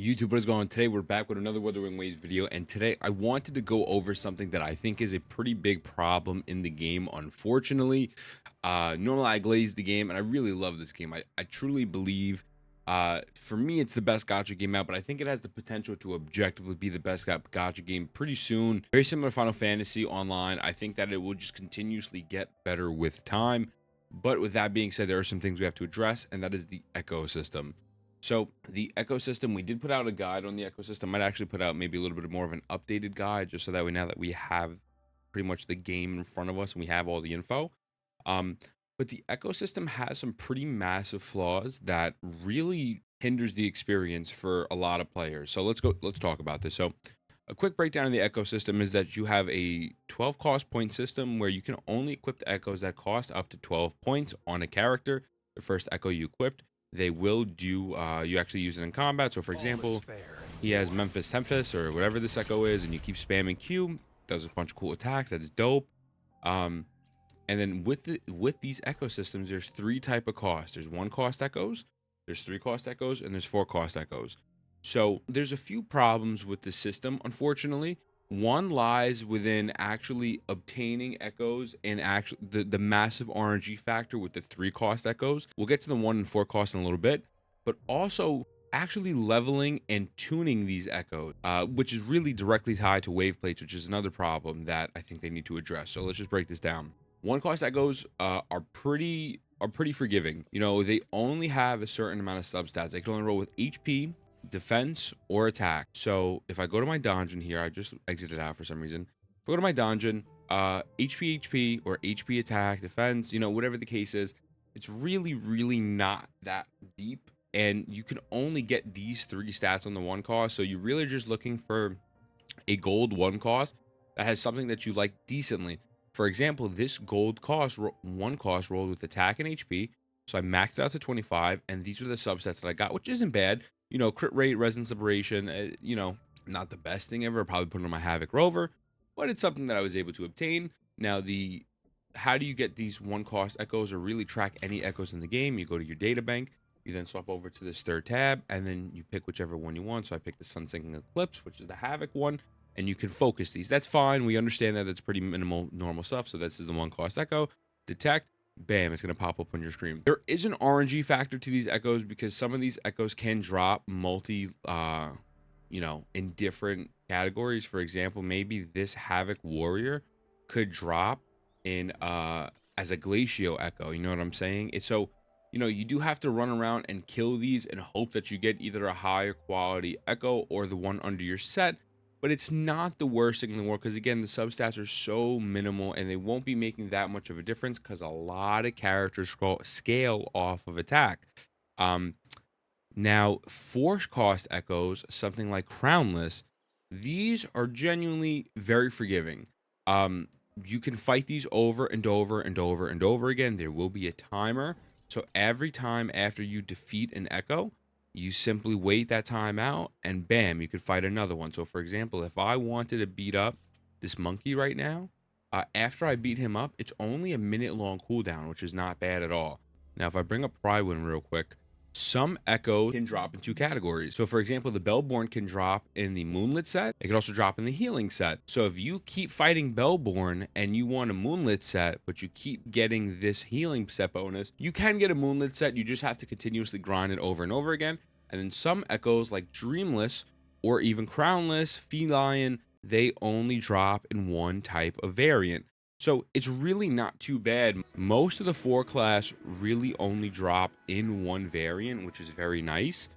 YouTube, what is going on? Today we're back with another Wuthering Waves video, and today I wanted to go over something that I think is a pretty big problem in the game, unfortunately. Normally I glaze the game, and I really love this game. I truly believe, for me, it's the best gacha game out, but I think it has the potential to objectively be the best gacha game pretty soon. Very similar to Final Fantasy Online. I think that it will just continuously get better with time. But with that being said, there are some things we have to address, and that is the ecosystem. So the ecosystem, we did put out a guide on the ecosystem. Might actually put out maybe a little bit more of an updated guide, just so that way now that we have pretty much the game in front of us and we have all the info. But the ecosystem has some pretty massive flaws that really hinders the experience for a lot of players. So let's talk about this. So a quick breakdown of the ecosystem is that you have a 12 cost point system where you can only equip the echoes that cost up to 12 points on a character. The first echo you equipped, they will do, you actually use it in combat. So for example, he has Memphis Tempest or whatever this echo is, and you keep spamming Q, does a bunch of cool attacks. That's dope. And then with these ecosystems, there's three type of costs. There's 1 cost echoes, there's 3 cost echoes, and there's 4 cost echoes. So there's a few problems with the system, unfortunately. One lies within actually obtaining echoes and actually the massive RNG factor with the 3 cost echoes. We'll get to the 1 and 4 cost in a little bit, but also actually leveling and tuning these echoes, which is really directly tied to wave plates, which is another problem that I think they need to address. So let's just break this down. 1 cost echoes are pretty forgiving. You know, they only have a certain amount of substats. They can only roll with HP, defense, or attack. So if I go to my donjon here, I just exited out for some reason. If I go to my donjon, HP or HP attack, defense, you know, whatever the case is, it's really not that deep, and you can only get these 3 stats on the 1 cost. So you're really just looking for a gold 1 cost that has something that you like decently. For example, this gold cost 1 cost rolled with attack and HP, so I maxed it out to 25, and these are the subsets that I got, which isn't bad. You know, crit rate, resonance liberation, you know, not the best thing ever. Probably put it on my Havoc Rover, but it's something that I was able to obtain. Now, how do you get these 1 cost echoes or really track any echoes in the game? You go to your data bank, you then swap over to this 3rd tab, and then you pick whichever one you want. So I picked the Sun Sinking Eclipse, which is the Havoc one, and you can focus these. That's fine. We understand that that's pretty minimal, normal stuff. So this is the 1 cost echo. Detect. Bam, it's going to pop up on your screen. There is an RNG factor to these echoes because some of these echoes can drop you know, in different categories. For example, maybe this Havoc Warrior could drop in as a Glacio echo. You know what I'm saying? It's so, you know, you do have to run around and kill these and hope that you get either a higher quality echo or the one under your set. But it's not the worst thing in the world because, again, the substats are so minimal and they won't be making that much of a difference because a lot of characters scale off of attack. Now, 4 cost echoes, something like Crownless, these are genuinely very forgiving. You can fight these over and over and over and over again. There will be a timer. So every time after you defeat an echo, you simply wait that time out, and bam, you could fight another one. So, for example, if I wanted to beat up this monkey right now, after I beat him up, it's only a minute-long cooldown, which is not bad at all. Now, if I bring up Prywin real quick, some echoes can drop in 2 categories. So, for example, the Bellborn can drop in the Moonlit set. It can also drop in the Healing set. So, if you keep fighting Bellborn and you want a Moonlit set, but you keep getting this Healing set bonus, you can get a Moonlit set. You just have to continuously grind it over and over again. And then some echoes like Dreamless or even Crownless, Feline, they only drop in 1 type of variant. So it's really not too bad. Most of the 4 class really only drop in 1 variant, which is very nice.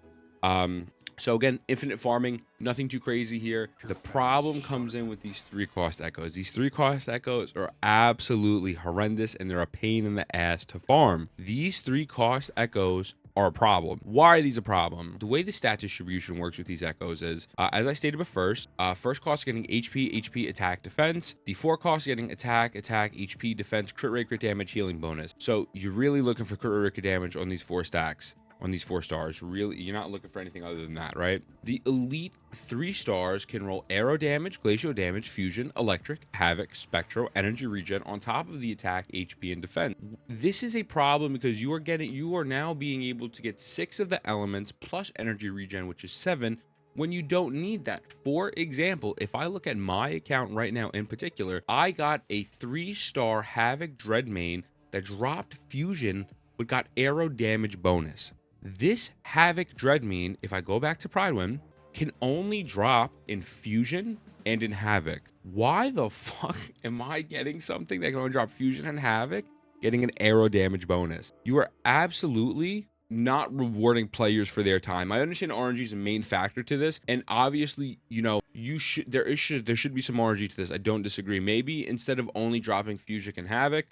So again, infinite farming, nothing too crazy here. The problem comes in with these 3 cost echoes. These 3 cost echoes are absolutely horrendous and they're a pain in the ass to farm. These 3 cost echoes are a problem. Why are these a problem? The way the stat distribution works with these echoes is, as I stated before, first cost getting HP, attack, defense. The 4 cost getting attack, HP, defense, crit rate, crit damage, healing bonus. So you're really looking for crit rate, crit damage on these 4 stacks. On these 4 stars, really, you're not looking for anything other than that, right? The elite 3 stars can roll arrow damage, glacial damage, fusion, electric, havoc, spectral, energy regen on top of the attack, HP, and defense. This is a problem because you are now being able to get 6 of the elements plus energy regen, which is 7, when you don't need that. For example, if I look at my account right now in particular, I got a 3-star Havoc Dread main that dropped fusion but got arrow damage bonus. This Havoc Dread main, if I go back to Pride Win, can only drop in fusion and in Havoc. Why the fuck am I getting something that can only drop fusion and Havoc, getting an arrow damage bonus? You are absolutely not rewarding players for their time. I understand RNG is a main factor to this, and obviously, you know, there should be some RNG to this. I don't disagree. Maybe instead of only dropping fusion and Havoc,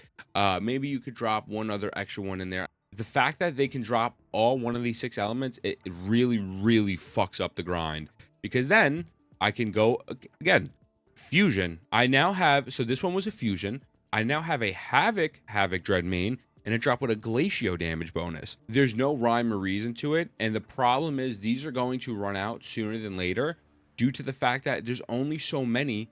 maybe you could drop one other extra one in there. The fact that they can drop all one of these 6 elements, it really, really fucks up the grind, because then I can go again, fusion. I now have, so this one was a fusion. I now have a Havoc Dread main, and it dropped with a Glacio damage bonus. There's no rhyme or reason to it, and the problem is these are going to run out sooner than later due to the fact that there's only so many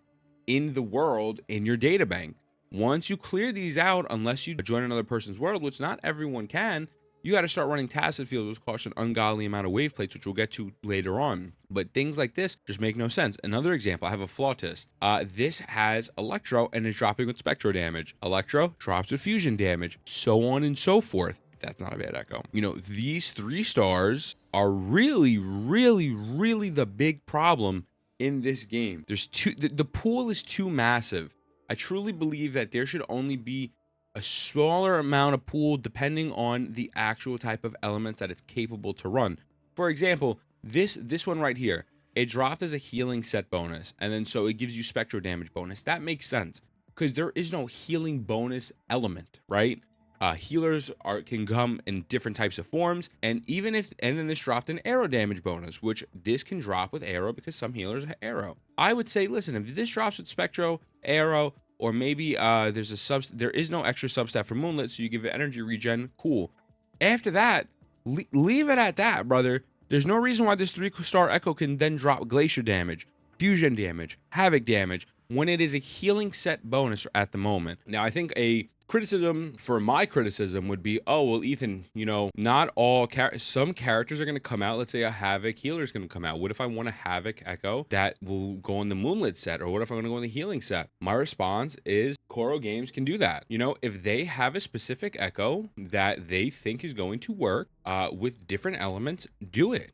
in the world in your data bank. Once you clear these out, unless you join another person's world, which not everyone can, you got to start running Tacet Field, which costs an ungodly amount of wave plates, which we'll get to later on. But things like this just make no sense. Another example, I have a Flautist. This has Electro and is dropping with Spectro damage. Electro drops with Fusion damage, so on and so forth. That's not a bad echo. You know, these 3 stars are really, really, really the big problem in this game. There's the pool is too massive. I truly believe that there should only be a smaller amount of pool depending on the actual type of elements that it's capable to run. For example, this one right here, it dropped as a healing set bonus, and then so it gives you spectro damage bonus. That makes sense because there is no healing bonus element, right? Healers can come in different types of forms, and then this dropped an arrow damage bonus, which this can drop with arrow because some healers have arrow. I would say, listen, if this drops with spectro, arrow, or maybe there is no extra substat for Moonlit, so you give it energy regen, cool. After that, leave it at that, brother. There's no reason why this 3-star Echo can then drop Glacier damage, Fusion damage, Havoc damage, when it is a healing set bonus at the moment. Now, I think a criticism for my criticism would be, oh, well, Ethan, you know, not all some characters are going to come out. Let's say a Havoc healer is going to come out. What if I want a Havoc Echo that will go in the Moonlit set? Or what if I'm going to go in the healing set? My response is Koro Games can do that. You know, if they have a specific Echo that they think is going to work with different elements, do it.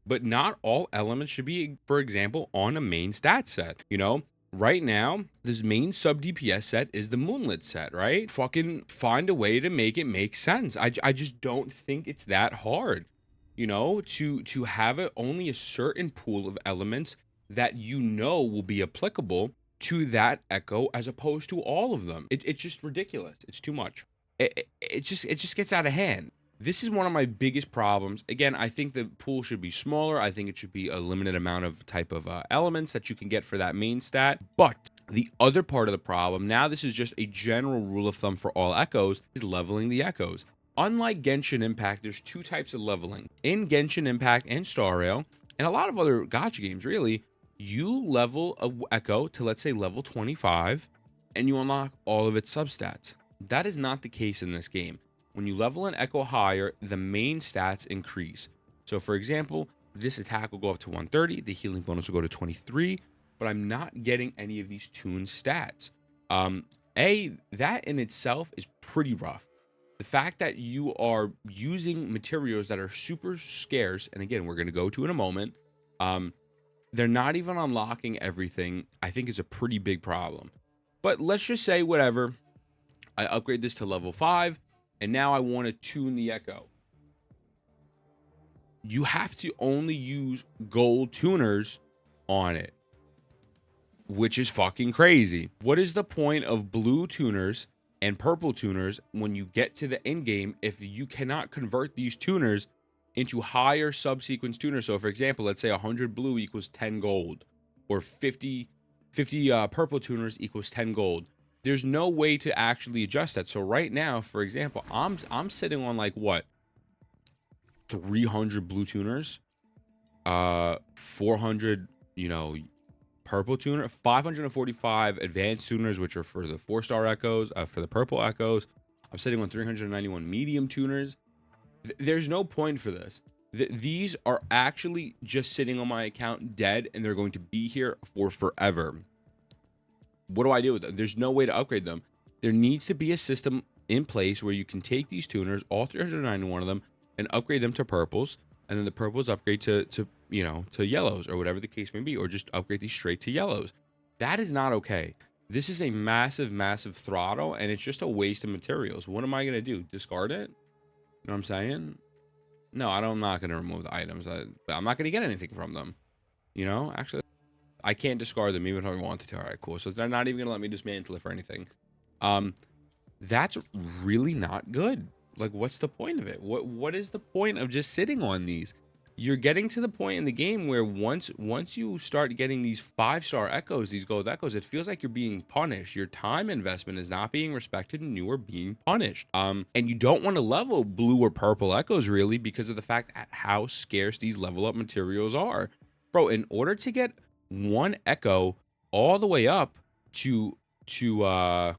But not all elements should be, for example, on a main stat set, you know? Right now, this main sub DPS set is the Moonlit set, right? Fucking find a way to make it make sense. I just don't think it's that hard, you know, to have only a certain pool of elements that you know will be applicable to that Echo as opposed to all of them. It's just ridiculous. It's too much. It just gets out of hand. This is one of my biggest problems. Again, I think the pool should be smaller. I think it should be a limited amount of type of elements that you can get for that main stat. But the other part of the problem, now this is just a general rule of thumb for all Echoes, is leveling the Echoes. Unlike Genshin Impact, there's 2 types of leveling. In Genshin Impact and Star Rail, and a lot of other gacha games really, you level a Echo to, let's say, level 25, and you unlock all of its substats. That is not the case in this game. When you level an Echo higher, the main stats increase. So for example, this attack will go up to 130, the healing bonus will go to 23, but I'm not getting any of these tuned stats. That in itself is pretty rough. The fact that you are using materials that are super scarce, and again, we're going to go to in a moment, they're not even unlocking everything, I think is a pretty big problem. But let's just say whatever, I upgrade this to level 5, and now I want to tune the Echo. You have to only use gold tuners on it, which is fucking crazy. What is the point of blue tuners and purple tuners when you get to the end game if you cannot convert these tuners into higher subsequence tuners? So for example, let's say 100 blue equals 10 gold, or 50 purple tuners equals 10 gold. There's no way to actually adjust that. So right now, for example, I'm sitting on like what, 300 blue tuners, 400, you know, purple tuner, 545 advanced tuners, which are for the 4-star Echoes, for the purple Echoes. I'm sitting on 391 medium tuners. There's no point for this. These are actually just sitting on my account dead, and they're going to be here for forever. What do I do with them? There's no way to upgrade them. There needs to be a system in place where you can take these tuners, all 391 of them, and upgrade them to purples, and then the purples upgrade to to yellows, or whatever the case may be, or just upgrade these straight to yellows. That is not okay. This is a massive throttle, and it's just a waste of materials. What am I gonna do? Discard it? You know what I'm saying? No, I'm not gonna remove the items. I'm not gonna get anything from them. Actually, I can't discard them even if I wanted to. All right, cool. So they're not even gonna let me dismantle it for anything. That's really not good. Like, what's the point of it? What is the point of just sitting on these? You're getting to the point in the game where once you start getting these 5-star echoes, these gold echoes, it feels like you're being punished. Your time investment is not being respected, and you are being punished. And you don't want to level blue or purple echoes really, because of the fact at how scarce these level up materials are. Bro, in order to get one echo all the way up to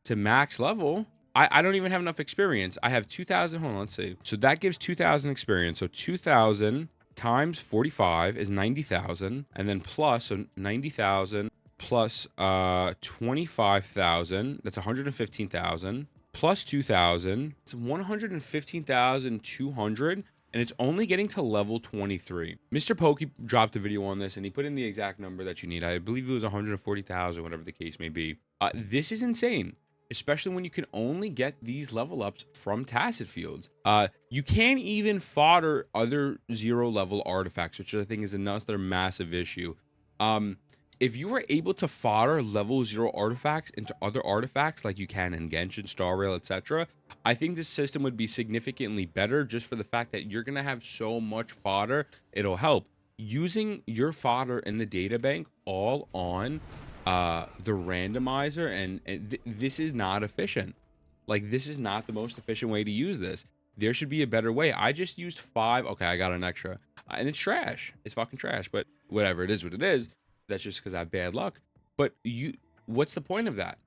max level, I don't even have enough experience. I have 2,000. Hold on, let's see. So that gives 2,000 experience. So 2,000 times 45 is 90,000, and then plus, so 90,000 plus 25,000, that's 115,000, plus 2,000, it's 115,200, and it's only getting to level 23. Mr. Pokey dropped a video on this, and he put in the exact number that you need. I believe it was 140,000, whatever the case may be. This is insane, especially when you can only get these level ups from Tacet Fields. You can't even fodder other 0 level artifacts, which I think is another massive issue. If you were able to fodder level 0 artifacts into other artifacts like you can in Genshin, Star Rail, etc., I think this system would be significantly better, just for the fact that you're going to have so much fodder. It'll help. Using your fodder in the data bank all on the randomizer, and this is not efficient. Like, this is not the most efficient way to use this. There should be a better way. I just used 5. Okay, I got an extra, and it's trash. It's fucking trash, but whatever. It is what it is. That's just because I have bad luck. But what's the point of that?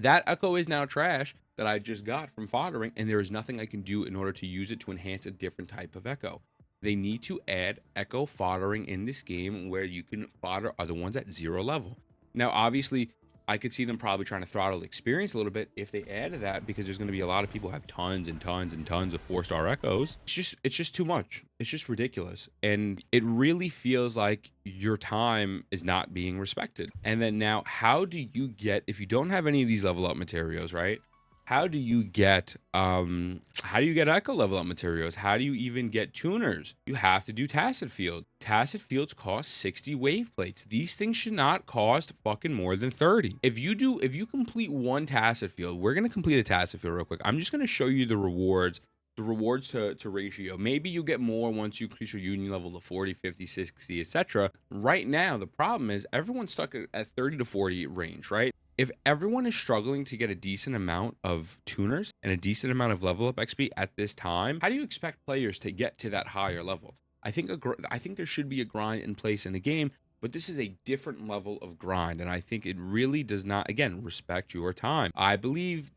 That echo is now trash that I just got from foddering, and there is nothing I can do in order to use it to enhance a different type of echo. They need to add echo foddering in this game, where you can fodder other ones at 0 level. Now, obviously, I could see them probably trying to throttle experience a little bit if they added that, because there's going to be a lot of people who have tons and tons and tons of 4-star echoes. It's just too much. It's just ridiculous. And it really feels like your time is not being respected. And then now, how do you get, if you don't have any of these level up materials, right? How do you get echo level up materials? How do you even get tuners? You have to do Tacet Field. Tacet Fields cost 60 wave plates. These things should not cost fucking more than 30. If you complete one Tacet Field, we're gonna complete a Tacet Field real quick. I'm just gonna show you the rewards to ratio. Maybe you get more once you increase your union level to 40, 50, 60, etc. Right now, the problem is everyone's stuck at 30 to 40 range, right? If everyone is struggling to get a decent amount of tuners and a decent amount of level up XP at this time, how do you expect players to get to that higher level? I think there should be a grind in place in the game, but this is a different level of grind, and I think it really does not, again, respect your time. I believe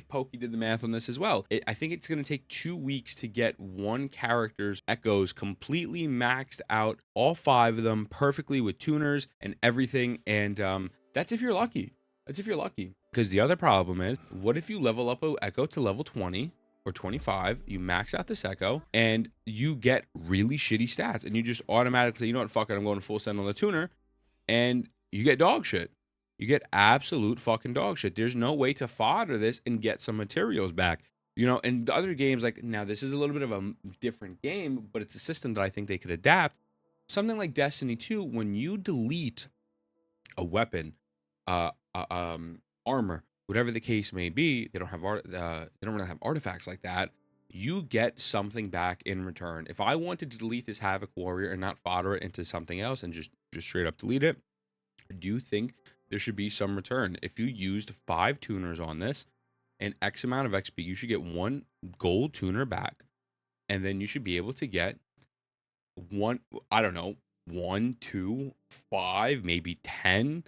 Pokey did the math on this as well. I think it's going to take 2 weeks to get one character's echoes completely maxed out, all 5 of them perfectly with tuners and everything, and that's if you're lucky. That's if you're lucky. Because the other problem is, what if you level up an echo to level 20 or 25, you max out this echo, and you get really shitty stats, and you just automatically, you know what, fuck it, I'm going full send on the tuner, and you get dog shit. You get absolute fucking dog shit. There's no way to fodder this and get some materials back. And the other games, like, now this is a little bit of a different game, but it's a system that I think they could adapt. Something like Destiny 2, when you delete a weapon, armor, whatever the case may be, they don't really have artifacts like that. You get something back in return. If I wanted to delete this Havoc Warrior and not fodder it into something else and just straight up delete it, I do think there should be some return. If you used 5 tuners on this and X amount of XP, you should get 1 gold tuner back, and then you should be able to get 1, 2, 5, maybe 10,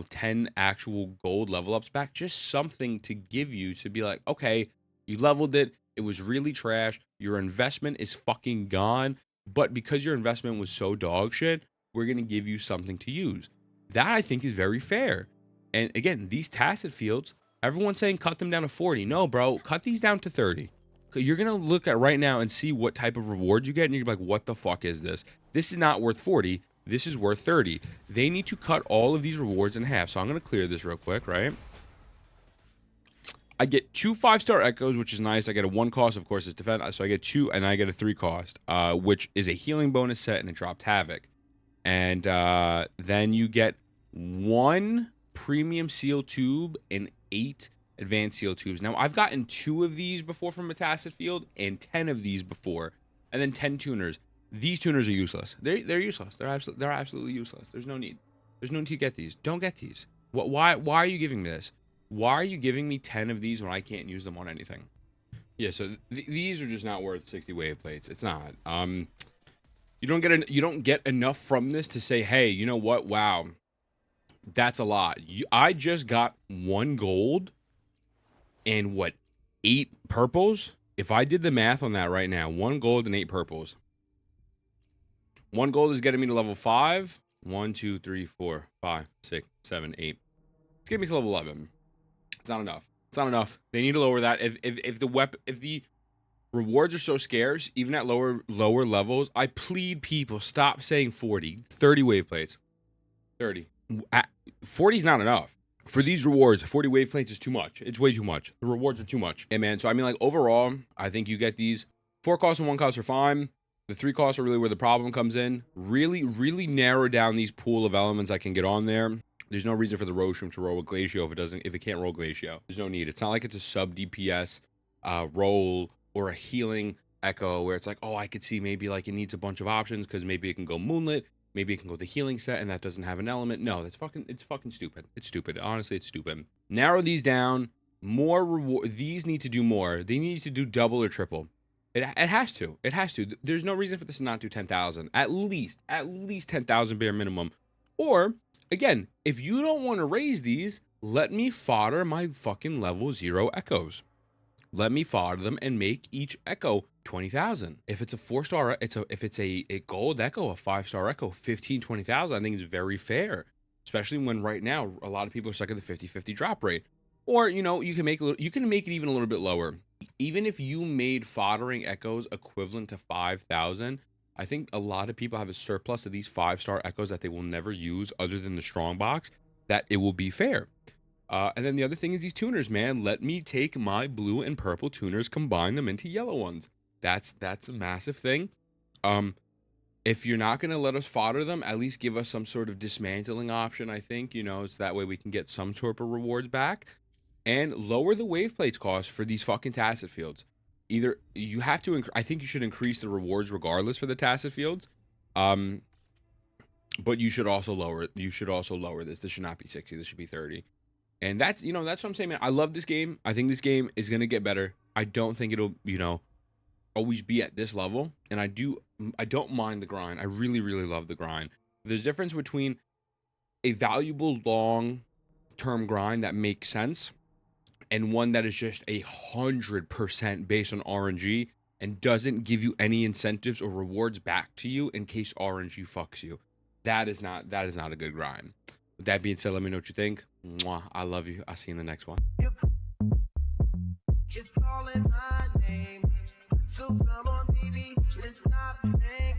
10 actual gold level ups back. Just something to give you to be like, okay, you leveled it. It was really trash. Your investment is fucking gone. But because your investment was so dog shit, we're going to give you something to use. That I think is very fair. And again, these Tacet Fields, everyone's saying cut them down to 40. No, bro, cut these down to 30. You're going to look at right now and see what type of rewards you get, and you're like, what the fuck is this? This is not worth 40. This is worth 30. They need to cut all of these rewards in half. So I'm going to clear this real quick, right? I get 2 5-star echoes, which is nice. I get a 1 cost, of course, is defend. So I get 2, and I get a 3 cost, which is a healing bonus set, and it dropped Havoc. And then you get 1 premium seal tube and 8 advanced seal tubes. Now, I've gotten 2 of these before from a Tacet Field and 10 of these before, and then 10 tuners. These tuners are useless. They're useless. They're absolutely useless. There's no need. There's no need to get these. Don't get these. Why are you giving me this? Why are you giving me 10 of these when I can't use them on anything? Yeah, so these are just not worth 60 wave plates. It's not. You don't get enough from this to say, hey, you know what? Wow, that's a lot. I just got 1 gold and what, 8 purples? If I did the math on that right now, 1 gold and 8 purples. 1 gold is getting me to level 5. 1, 2, 3, 4, 5, 6, 7, 8. It's getting me to level 11. It's not enough. It's not enough. They need to lower that. If the rewards are so scarce, even at lower levels, I plead people stop saying 40, 30 wave plates. 30. 40 is not enough. For these rewards, 40 wave plates is too much. It's way too much. The rewards are too much. Yeah, man. So I mean, like, overall, I think you get these 4 costs and 1 cost are fine. The 3 costs are really where the problem comes in. Really, really narrow down these pool of elements I can get on there. There's no reason for the Roshroom to roll with Glacio if it can't roll Glacio. There's no need. It's not like it's a sub DPS roll or a healing Echo where it's like, oh, I could see maybe like it needs a bunch of options because maybe it can go Moonlit, maybe it can go the healing set, and that doesn't have an element. No, it's fucking stupid. It's stupid. Honestly, it's stupid. Narrow these down. More reward. These need to do more. They need to do double or triple. It has to. It has to. There's no reason for this to not do 10,000. At least 10,000 bare minimum. Or again, if you don't want to raise these, let me fodder my fucking level 0 echoes. Let me fodder them and make each echo 20,000. If it's a 4-star, if it's a gold echo, a 5-star echo, 15, 20,000, I think is very fair. Especially when right now a lot of people are stuck at the 50-50 drop rate. Or, you know, you can make it even a little bit lower. Even if you made foddering echoes equivalent to 5,000, I think a lot of people have a surplus of these 5-star echoes that they will never use other than the strong box, that it will be fair. And then the other thing is these tuners, man. Let me take my blue and purple tuners, combine them into yellow ones. That's a massive thing. If you're not going to let us fodder them, at least give us some sort of dismantling option, I think. You know, so that way we can get some sort of rewards back. And lower the wave plates cost for these fucking Tacet Fields. Either you have to, I think you should increase the rewards regardless for the Tacet Fields. But you should also lower it. You should also lower this. This should not be 60. This should be 30. And that's, you know, that's what I'm saying, man. I love this game. I think this game is going to get better. I don't think it'll, you know, always be at this level. And I don't mind the grind. I really, really love the grind. There's a difference between a valuable long-term grind that makes sense and one that is just 100% based on RNG and doesn't give you any incentives or rewards back to you in case RNG fucks you. That is not a good grind. With that being said, let me know what you think. Mwah, I love you. I'll see you in the next one. Just calling my name. So come on, baby, let's stop playing.